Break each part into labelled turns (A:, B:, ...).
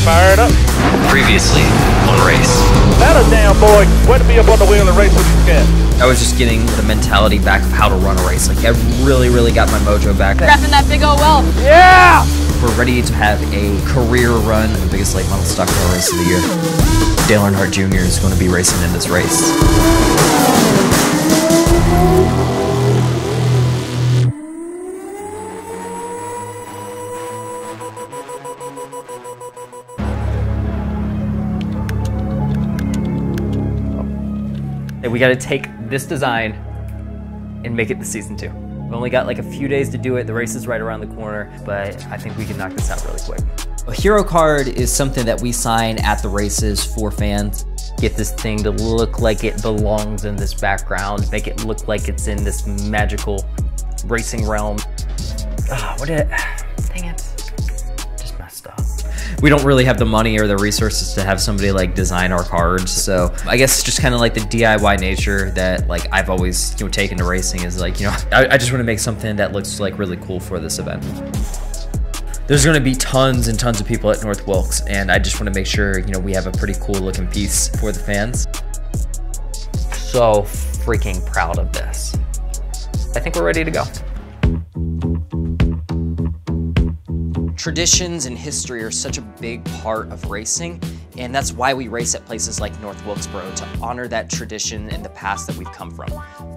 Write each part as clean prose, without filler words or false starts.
A: Fire it up.
B: Previously on Race.
A: That a damn boy. Way to be up on the wheel and race with these cats.
B: I was just getting the mentality back of how to run a race. Like, I really got my mojo back.
C: Repping that big old whelp.
A: Yeah!
B: We're ready to have a career run, the biggest late model stock car race of the year. Dale Earnhardt Jr. is going to be racing in this race. We got to take this design and make it the season 2. We've only got like a few days to do it. The race is right around the corner, but I think we can knock this out really quick. A hero card is something that we sign at the races for fans. Get this thing to look like it belongs in this background, make it look like it's in this magical racing realm. Dang it, just messed up. We don't really have the money or the resources to have somebody like design our cards. So I guess just kind of like the DIY nature that like I've always taken to racing is like, I just want to make something that looks like really cool for this event. There's going to be tons and tons of people at North Wilkes, and I just want to make sure we have a pretty cool looking piece for the fans. So freaking proud of this. I think we're ready to go. Traditions and history are such a big part of racing, and that's why we race at places like North Wilkesboro, to honor that tradition and the past that we've come from.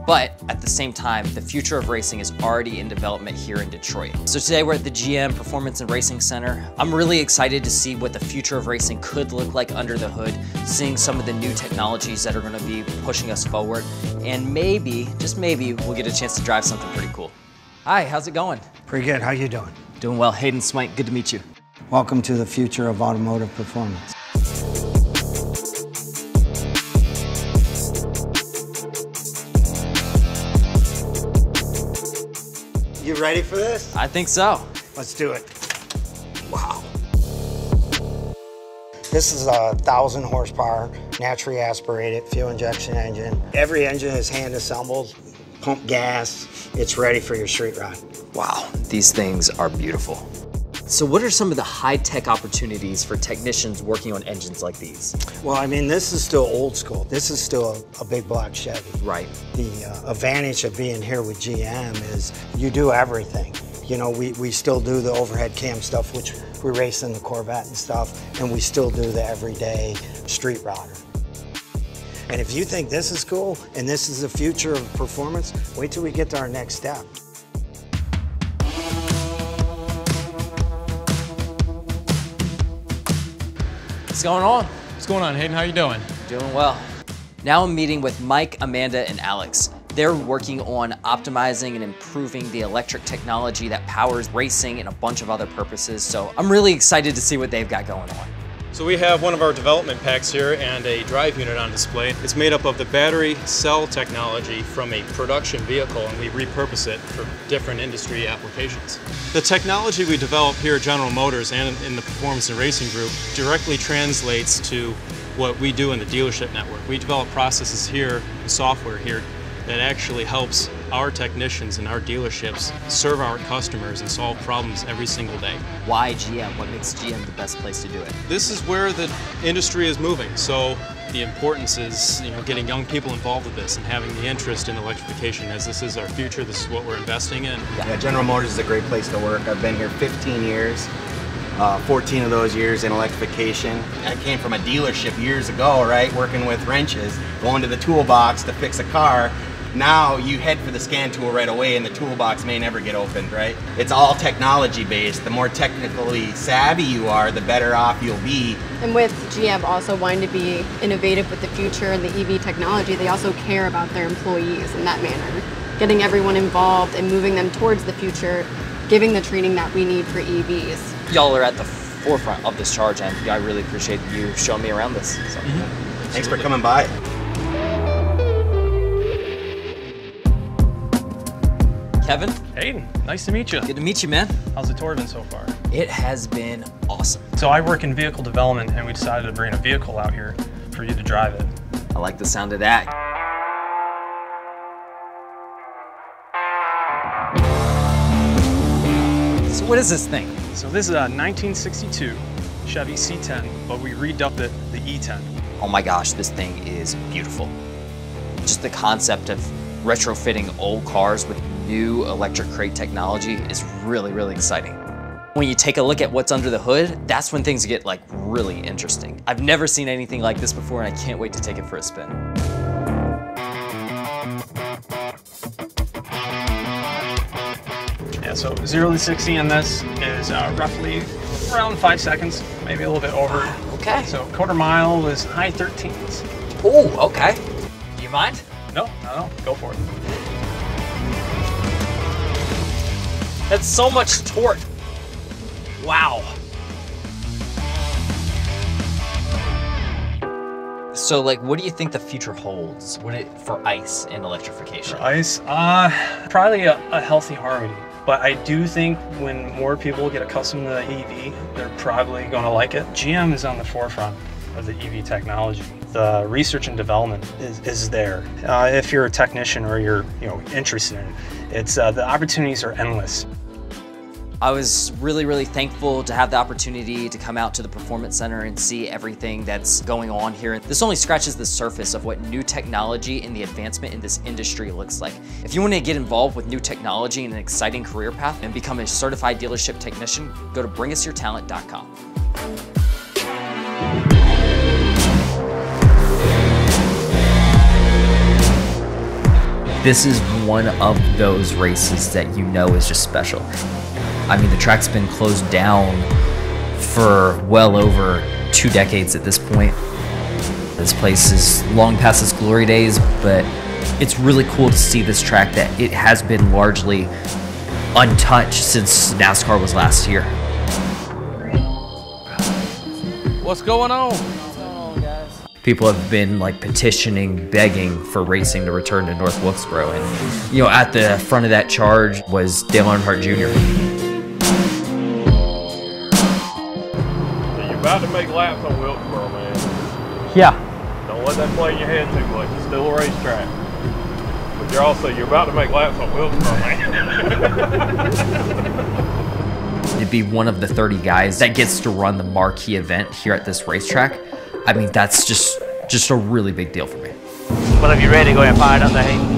B: But at the same time, the future of racing is already in development here in Detroit. So today we're at the GM Performance and Racing Center. I'm really excited to see what the future of racing could look like under the hood, seeing some of the new technologies that are going to be pushing us forward, and maybe, just maybe, we'll get a chance to drive something pretty cool. Hi, how's it going?
D: Pretty good. How you doing?
B: Doing well. Hayden Swank, good to meet you.
D: Welcome to the future of automotive performance. You ready for this?
B: I think so.
D: Let's do it. Wow. This is a 1,000 horsepower, naturally aspirated fuel injection engine. Every engine is hand assembled, pump gas. It's ready for your street ride.
B: Wow, these things are beautiful. So what are some of the high-tech opportunities for technicians working on engines like these?
D: Well, I mean, this is still old school. This is still a big block Chevy.
B: Right.
D: The advantage of being here with GM is you do everything. We still do the overhead cam stuff, which we race in the Corvette and stuff, and we still do the everyday street rodder. And if you think this is cool and this is the future of performance, wait till we get to our next step.
B: What's going on?
E: What's going on, Hayden? How you doing?
B: Doing well. Now I'm meeting with Mike, Amanda, and Alex. They're working on optimizing and improving the electric technology that powers racing and a bunch of other purposes. So I'm really excited to see what they've got going on.
E: So we have one of our development packs here and a drive unit on display. It's made up of the battery cell technology from a production vehicle, and we repurpose it for different industry applications. The technology we develop here at General Motors and in the Performance and Racing Group directly translates to what we do in the dealership network. We develop processes here and software here that actually helps our technicians and our dealerships serve our customers and solve problems every single day.
B: Why GM? What makes GM the best place to do it?
E: This is where the industry is moving, so the importance is getting young people involved with this and having the interest in electrification, as this is our future, this is what we're investing in.
F: Yeah, General Motors is a great place to work. I've been here 15 years. 14 of those years in electrification. I came from a dealership years ago, right, working with wrenches, going to the toolbox to fix a car. Now you head for the scan tool right away and the toolbox may never get opened, right? It's all technology based. The more technically savvy you are, the better off you'll be.
C: And with GM also wanting to be innovative with the future and the EV technology, they also care about their employees in that manner. Getting everyone involved and moving them towards the future, giving the training that we need for EVs.
B: Y'all are at the forefront of this charge, and I really appreciate you showing me around this. So.
F: Thanks for coming by.
B: Kevin?
G: Hayden, nice to meet you.
B: Good to meet you, man.
G: How's the tour been so far?
B: It has been awesome.
G: So I work in vehicle development, and we decided to bring a vehicle out here for you to drive it.
B: I like the sound of that. So what is this thing?
G: So this is a 1962 Chevy C10, but we redubbed it the E10.
B: Oh my gosh, this thing is beautiful. Just the concept of retrofitting old cars with new electric crate technology is really, really exciting. When you take a look at what's under the hood, that's when things get like really interesting. I've never seen anything like this before, and I can't wait to take it for a spin.
G: Yeah, so 0 to 60 in this is roughly around 5 seconds, maybe a little bit over.
B: Okay.
G: So quarter mile is high 13s.
B: Oh, okay. Do you mind?
G: No, go for it.
B: That's so much torque. Wow. So, like, what do you think the future holds? For ICE and electrification?
G: For ICE, probably a healthy harmony. But I do think when more people get accustomed to the EV, they're probably going to like it. GM is on the forefront of the EV technology. The research and development is there. If you're a technician or you're interested in it, it's the opportunities are endless.
B: I was really, really thankful to have the opportunity to come out to the Performance Center and see everything that's going on here. This only scratches the surface of what new technology and the advancement in this industry looks like. If you want to get involved with new technology and an exciting career path and become a certified dealership technician, go to bringus.yourtalent.com. This is one of those races that you know is just special. I mean, the track's been closed down for well over 2 decades at this point. This place is long past its glory days, but it's really cool to see this track that it has been largely untouched since NASCAR was last here.
A: What's going on?
B: People have been like petitioning, begging for racing to return to North Wilkesboro. And, at the front of that charge was Dale Earnhardt Jr.
A: About to make laps on Wilkesboro, man.
B: Yeah.
A: Don't let that play in your head too much. It's still a racetrack. But you're about to make laps on Wilkesboro, man.
B: To be one of the 30 guys that gets to run the marquee event here at this racetrack, I mean, that's just a really big deal for me.
H: Well, if you're ready, go ahead and fire it up there, Hayden.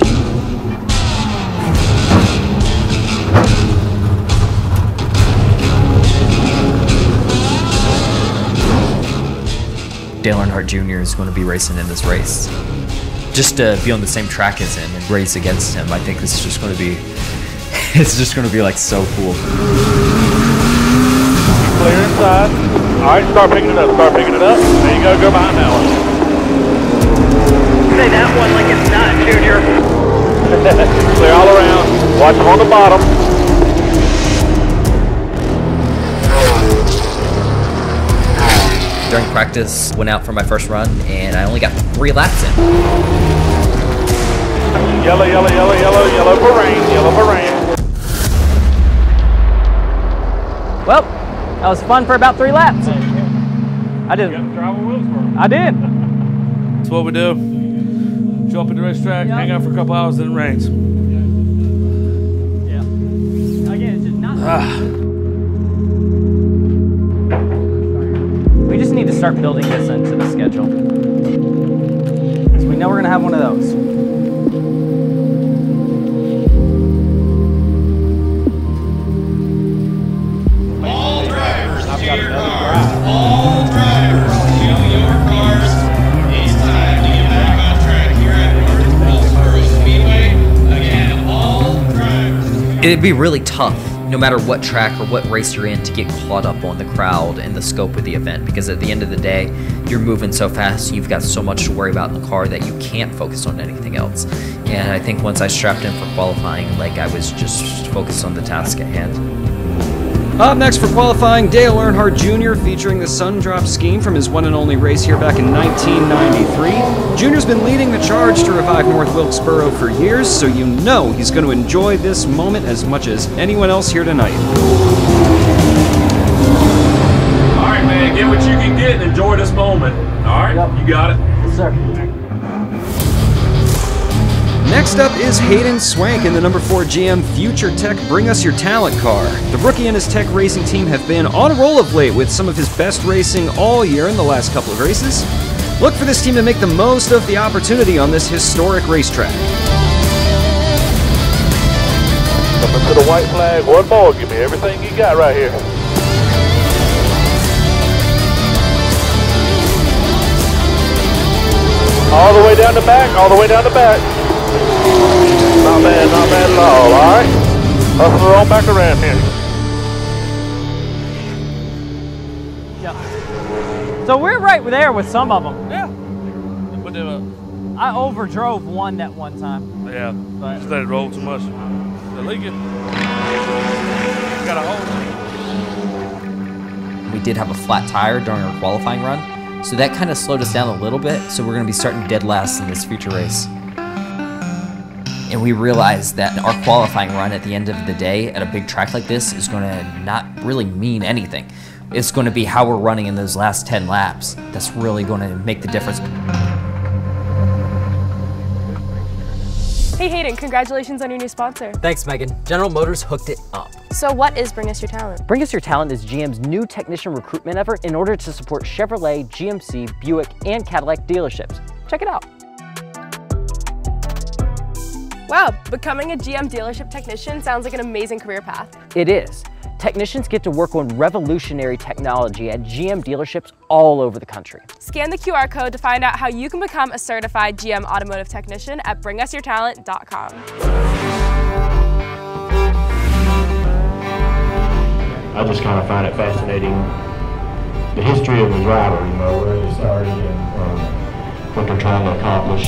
B: Dale Earnhardt Jr. is going to be racing in this race. Just to be on the same track as him and race against him, I think this is just going to be, it's just going to be like so cool.
A: Clear inside. All right, start picking it up. There you go behind that one.
H: Say that one like it's not, Junior.
A: Clear all around. Watch them on the bottom.
B: During practice, went out for my first run, and I only got 3 laps in.
A: Yellow for rain,
H: Well, that was fun for about 3 laps. I did.
A: You got to drive on Wilkesboro.
H: I did.
A: That's what we do. Show up at the racetrack, hang out for a couple hours, and it rains.
H: Yeah. Again, it's just not. We just need to start building this into the schedule. Because we know we're going to have one of those.
I: All drivers here all drivers to your cars. It's time to get back on track here at North Wilkesboro Speedway. Again, all drivers.
B: It'd be really tough, no matter what track or what race you're in, to get caught up on the crowd and the scope of the event, because at the end of the day, you're moving so fast, you've got so much to worry about in the car that you can't focus on anything else. And I think once I strapped in for qualifying, like, I was just focused on the task at hand.
J: Up next for qualifying, Dale Earnhardt Jr. featuring the Sundrop scheme from his one and only race here back in 1993. Junior's been leading the charge to revive North Wilkesboro for years, so you know he's going to enjoy this moment as much as anyone else here tonight.
A: All right, man, get what you can get and enjoy this moment. All right, You got it.
H: Yes, sir.
J: Next up is Hayden Swank in the number 4 GM Future Tech Bring Us Your Talent car. The rookie and his tech racing team have been on a roll of late with some of his best racing all year in the last couple of races. Look for this team to make the most of the opportunity on this historic racetrack.
K: Coming to the white flag, one more. Give me everything you got right here. All the way down the back, all the way down the back. Not bad at all, alright? Hustle her on back around here.
H: Yeah. So we're right there with some of them.
K: Yeah. Put them up.
H: I overdrove one that one time.
K: Yeah, just let it roll too much. The leaking. Got a hole.
B: We did have a flat tire during our qualifying run, so that kind of slowed us down a little bit, so we're going to be starting dead last in this future race. And we realized that our qualifying run at the end of the day at a big track like this is going to not really mean anything. It's going to be how we're running in those last 10 laps that's really going to make the difference.
L: Hey Hayden, congratulations on your new sponsor.
B: Thanks, Megan. General Motors hooked it up.
L: So what is Bring Us Your Talent?
H: Bring Us Your Talent is GM's new technician recruitment effort in order to support Chevrolet, GMC, Buick, and Cadillac dealerships. Check it out.
L: Wow, becoming a GM dealership technician sounds like an amazing career path.
H: It is. Technicians get to work on revolutionary technology at GM dealerships all over the country.
L: Scan the QR code to find out how you can become a certified GM automotive technician at bringusyourtalent.com.
K: I just kind of find it fascinating, the history of the driver, you know, where they started and what they're trying to accomplish.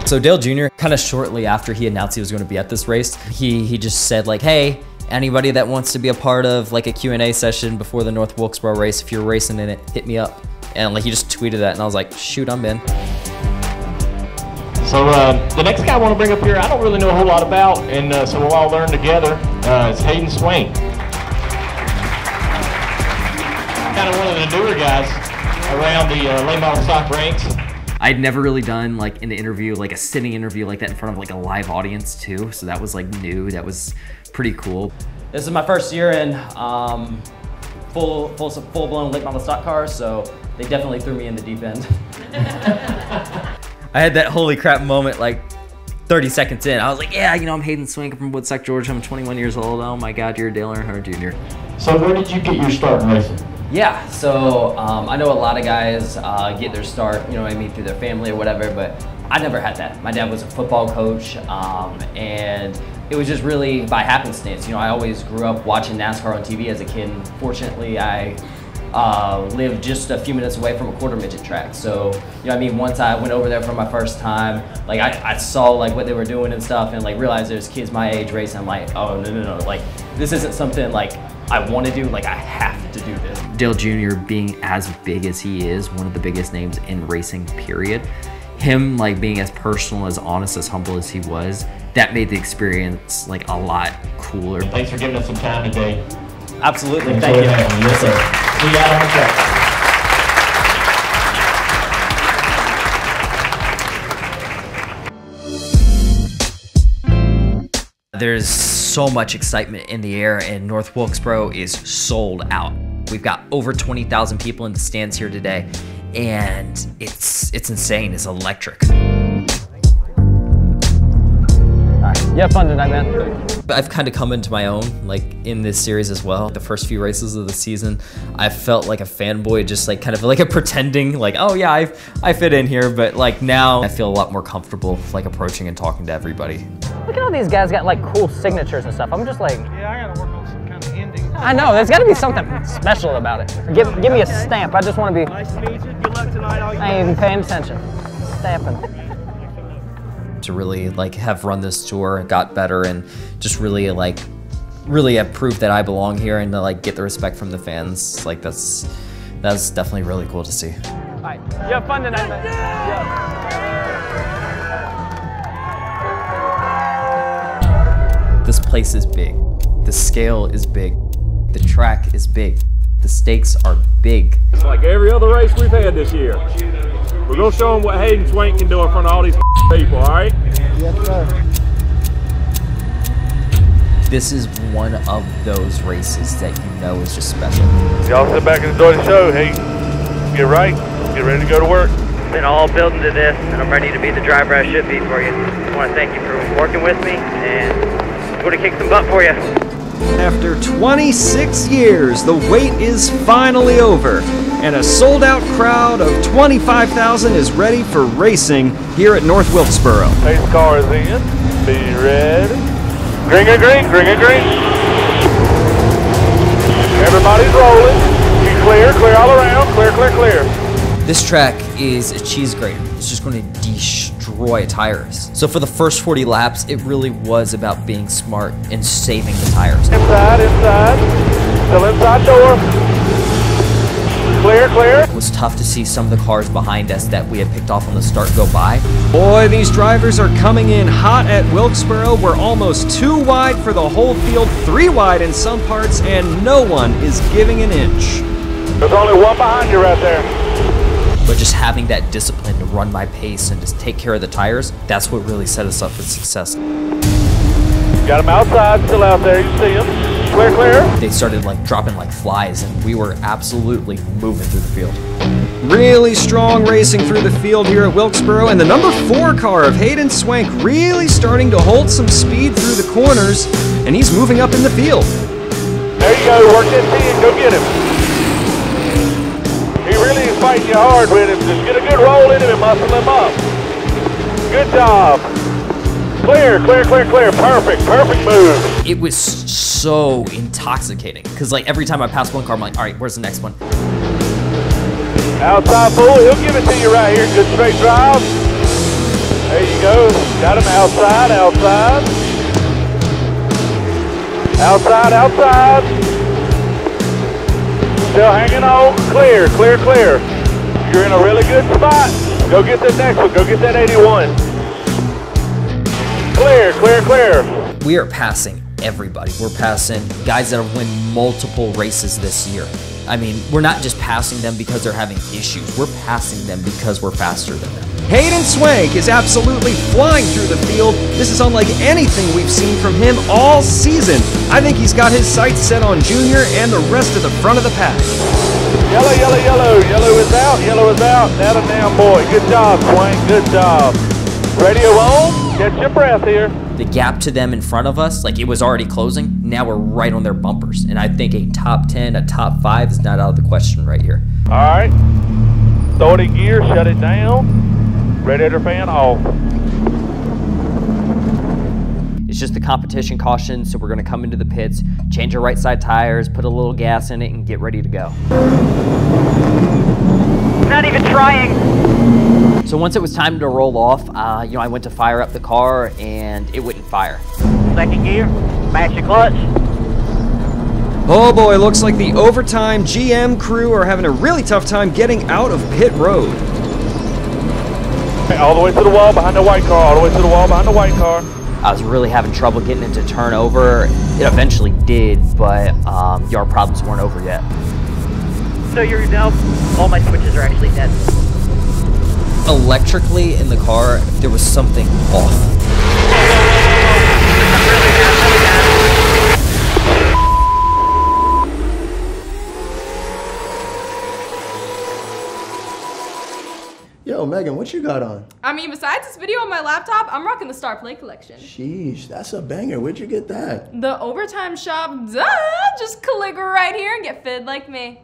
B: So Dale Jr., kind of shortly after he announced he was going to be at this race, he just said like, hey, anybody that wants to be a part of like a Q&A session before the North Wilkesboro race, if you're racing in it, hit me up. And like he just tweeted that and I was like, shoot, I'm in.
K: So the next guy I want to bring up here, I don't really know a whole lot about, and so we'll all learn together. It's Hayden Swank. Kind of one of the newer guys around the late model stock ranks.
B: I'd never really done like an interview, like a sitting interview like that in front of like a live audience too. So that was like new, that was pretty cool.
H: This is my first year in full-blown late model stock cars, so they definitely threw me in the deep end.
B: I had that holy crap moment like 30 seconds in. I was like, yeah, you know, I'm Hayden Swank from Woodstock, Georgia. I'm 21 years old. Oh my God, you're Dale Earnhardt Jr.
K: So where did you get your start in racing?
H: Yeah, so I know a lot of guys get their start, you know what I mean, through their family or whatever, but I never had that. My dad was a football coach, and it was just really by happenstance. You know, I always grew up watching NASCAR on TV as a kid, and fortunately I lived just a few minutes away from a quarter midget track. So, you know what I mean, once I went over there for my first time, like I saw like what they were doing and stuff, and like realized there's kids my age racing. I'm like, oh no, like this isn't something like I want to do, like I have to do this.
B: Dale Jr. being as big as he is, one of the biggest names in racing, period. Him like being as personal, as honest, as humble as he was, that made the experience like a lot cooler.
K: Thanks for giving us some time today.
H: Absolutely, thank you.
K: Yes, sir. See you out on the track.
B: There's so much excitement in the air, and North Wilkesboro is sold out. We've got over 20,000 people in the stands here today, and it's insane. It's electric.
H: You have fun tonight, man.
B: I've kind of come into my own, like in this series as well. The first few races of the season, I felt like a fanboy, just like kind of like a pretending, like, oh yeah, I fit in here. But like now, I feel a lot more comfortable, like approaching and talking to everybody.
H: Look at all these guys got like cool signatures and stuff. I'm just like,
A: Yeah, I gotta work on some kind of ending.
H: I know, there's got to be something special about it. Give me a stamp. I just want to be.
A: Nice to meet you. Good luck tonight.
H: I ain't even paying attention. Stamping.
B: To really like have run this tour, got better, and just really have proved that I belong here, and to like get the respect from the fans. Like that's definitely really cool to see.
H: All right, you have fun tonight, man. Yeah.
B: This place is big. The scale is big. The track is big. The stakes are big.
K: It's like every other race we've had this year. We're gonna show them what Hayden Swank can do in front of all these people, all right?
D: Yes, sir.
B: This is one of those races that you know is just special.
A: Y'all sit back and enjoy the show. Hey, get right, get ready to go to work.
M: Been all building to this, and I'm ready to be the driver I should be for you. I want to thank you for working with me, and I'm going to kick some butt for you.
J: After 26 years, the wait is finally over, and a sold-out crowd of 25,000 is ready for racing here at North Wilkesboro.
A: Pace car is in. Be ready. Green and green, green and green. Everybody's rolling. Be clear, clear all around. Clear, clear, clear.
B: This track is a cheese grater. It's just going to destroy tires. So for the first 40 laps, it really was about being smart and saving the tires.
A: Inside, inside. Still inside door. Clear, clear.
B: It was tough to see some of the cars behind us that we had picked off on the start go by.
J: Boy, these drivers are coming in hot at Wilkesboro. We're almost 2 wide for the whole field, 3 wide in some parts, and no one is giving an inch.
A: There's only one behind you right there.
B: But just having that discipline to run my pace and just take care of the tires, that's what really set us up for success.
A: Got them outside, still out there, you see them. Clear, clear.
B: They started like dropping like flies, and we were absolutely moving through the field.
J: Really strong racing through the field here at Wilkesboro, and the number 4 car of Hayden Swank really starting to hold some speed through the corners, and he's moving up in the field.
A: There you go, work that team, go get him. He really is fighting you hard with him. Just get a good roll in him and muscle him up. Good job. Clear, clear, clear, clear. Perfect, perfect move.
B: It was so intoxicating because like every time I passed one car, I'm like, all right, where's the next one?
A: Outside full, he'll give it to you right here. Good straight drive. There you go. Got him outside, outside. Outside, outside. Still hanging on. Clear, clear, clear. You're in a really good spot. Go get that next one. Go get that 81. Clear, clear, clear.
B: We are passing everybody. We're passing guys that have won multiple races this year. I mean, we're not just passing them because they're having issues. We're passing them because we're faster than them.
J: Hayden Swank is absolutely flying through the field. This is unlike anything we've seen from him all season. I think he's got his sights set on Junior and the rest of the front of the pack.
A: Yellow, yellow, yellow. Yellow is out, yellow is out. Down and down, boy. Good job, Swank. Good job. Radio on. Catch your breath here.
B: The gap to them in front of us, like it was already closing. Now we're right on their bumpers. And I think a top 10, a top 5 is not out of the question right here.
A: All right. Throw it in gear, shut it down. Radiator fan off.
B: It's just a competition caution, so we're gonna come into the pits, change our right side tires, put a little gas in it, and get ready to go.
M: Not even trying.
B: So once it was time to roll off, you know, I went to fire up the car, and it wouldn't fire.
M: Second gear, mash your clutch.
J: Oh boy, looks like the overtime GM crew are having a really tough time getting out of pit road.
A: All the way to the wall behind the white car, all the way to the wall behind the white car.
B: I was really having trouble getting it to turn over. It eventually did, but our problems weren't over yet.
M: So you're now, all my switches are actually dead.
B: Electrically in the car, there was something off.
N: Yo, Megan, what you got on?
L: I mean, besides this video on my laptop, I'm rocking the Star Play collection.
N: Sheesh, that's a banger. Where'd you get that?
L: The Overtime shop, duh! Just click right here and get fitted like me.